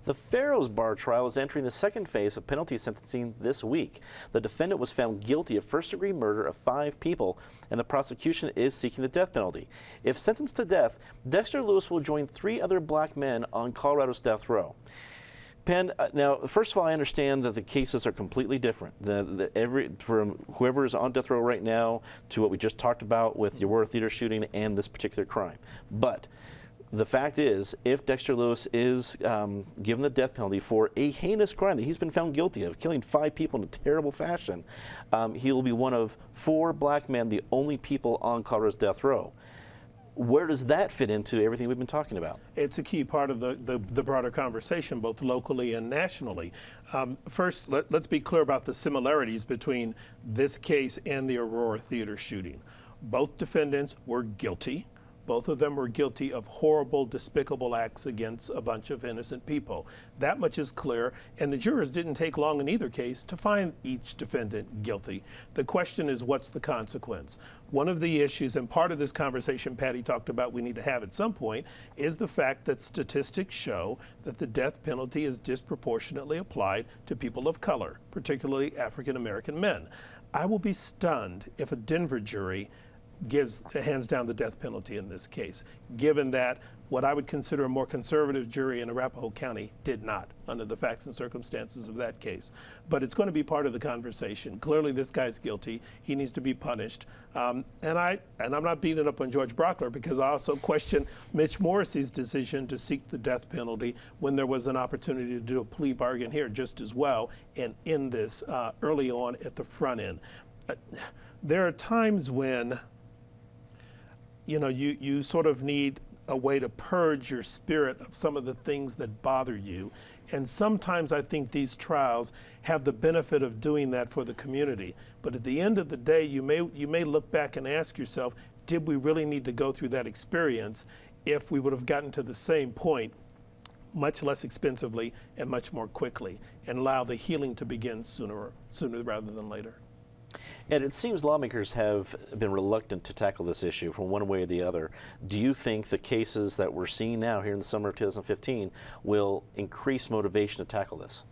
The Fero's bar trial is entering the second phase of penalty sentencing this week. The defendant was found guilty of first-degree murder of 5 people, and the prosecution is seeking the death penalty. If sentenced to death, Dexter Lewis will join 3 other black men on Colorado's death row. Penn, now, first of all, I understand that the cases are completely different. From whoever is on death row right now to what we just talked about with the Aurora Theater shooting and this particular crime. But the fact is, if Dexter Lewis is given the death penalty for a heinous crime that he's been found guilty of, killing 5 people in a terrible fashion, he will be one of 4 black men, the only people on Colorado's death row. Where does that fit into everything we've been talking about? It's a key part of the broader conversation, both locally and nationally. First, let's be clear about the similarities between this case and the Aurora Theater shooting. Both defendants were guilty. Both of them were guilty of horrible, despicable acts against a bunch of innocent people. That much is clear, and the jurors didn't take long in either case to find each defendant guilty. The question is, what's the consequence? One of the issues, and part of this conversation Patty talked about we need to have at some point, is the fact that statistics show that the death penalty is disproportionately applied to people of color, particularly African American men. I will be stunned if a Denver jury hands down the death penalty in this case, given that what I would consider a more conservative jury in Arapahoe County did not, under the facts and circumstances of that case. But it's going to be part of the conversation. Clearly, this guy's guilty. He needs to be punished. And I'm not beating up on George Brockler, because I also question Mitch Morrissey's decision to seek the death penalty when there was an opportunity to do a plea bargain here just as well, and in this early on at the front end. There are times when you sort of need a way to purge your spirit of some of the things that bother you. And sometimes I think these trials have the benefit of doing that for the community. But at the end of the day, you may look back and ask yourself, did we really need to go through that experience if we would have gotten to the same point much less expensively and much more quickly, and allow the healing to begin sooner rather than later? And it seems lawmakers have been reluctant to tackle this issue from one way or the other. Do you think the cases that we're seeing now here in the summer of 2015 will increase motivation to tackle this?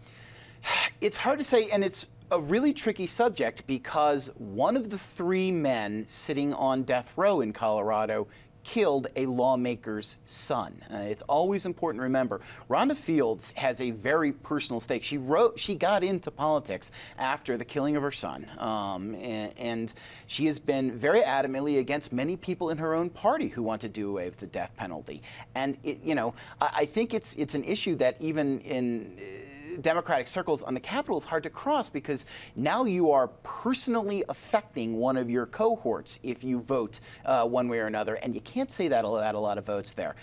It's hard to say, and it's a really tricky subject, because one of the 3 men sitting on death row in Colorado killed a lawmaker's son. It's always important to remember, Rhonda Fields has a very personal stake. She got into politics after the killing of her son, and she has been very adamantly against many people in her own party who want to do away with the death penalty. And I think it's an issue that even in Democratic circles on the Capitol is hard to cross, because now you are personally affecting one of your cohorts if you vote one way or another, and you can't say that about a lot of votes there.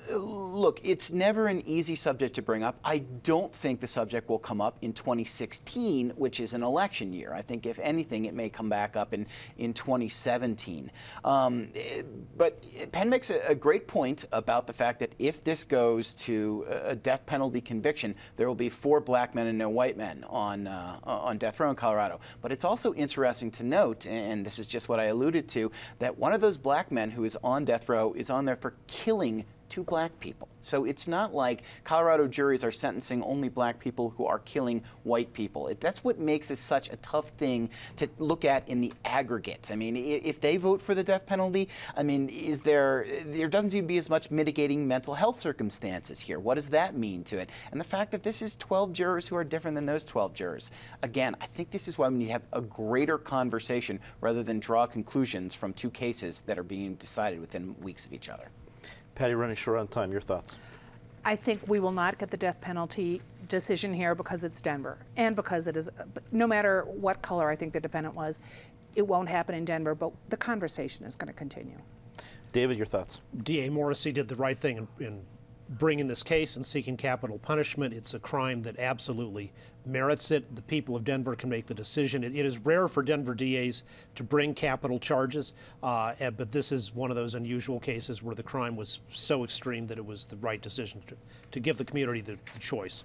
Look, it's never an easy subject to bring up. I don't think the subject will come up in 2016, which is an election year. I think, if anything, it may come back up in 2017. But Penn makes a great point about the fact that if this goes to a death penalty conviction, there will be 4 black men and no white men on death row in Colorado. But it's also interesting to note, and this is just what I alluded to, that one of those black men who is on death row is on there for killing 2 black people. So it's not like Colorado juries are sentencing only black people who are killing white people. That's what makes it such a tough thing to look at in the aggregate. I mean, if they vote for the death penalty, I mean, there doesn't seem to be as much mitigating mental health circumstances here. What does that mean to it? And the fact that this is 12 jurors who are different than those 12 jurors. Again, I think this is why we need to have a greater conversation rather than draw conclusions from 2 cases that are being decided within weeks of each other. Patty, running short on time, your thoughts? I think we will not get the death penalty decision here because it's Denver, and because it is, no matter what color I think the defendant was, it won't happen in Denver, but the conversation is going to continue. David, your thoughts? D.A. Morrissey did the right thing in bringing this case and seeking capital punishment. It's a crime that absolutely merits it. The people of Denver can make the decision. It is rare for Denver DAs to bring capital charges, but this is one of those unusual cases where the crime was so extreme that it was the right decision to give the community the choice.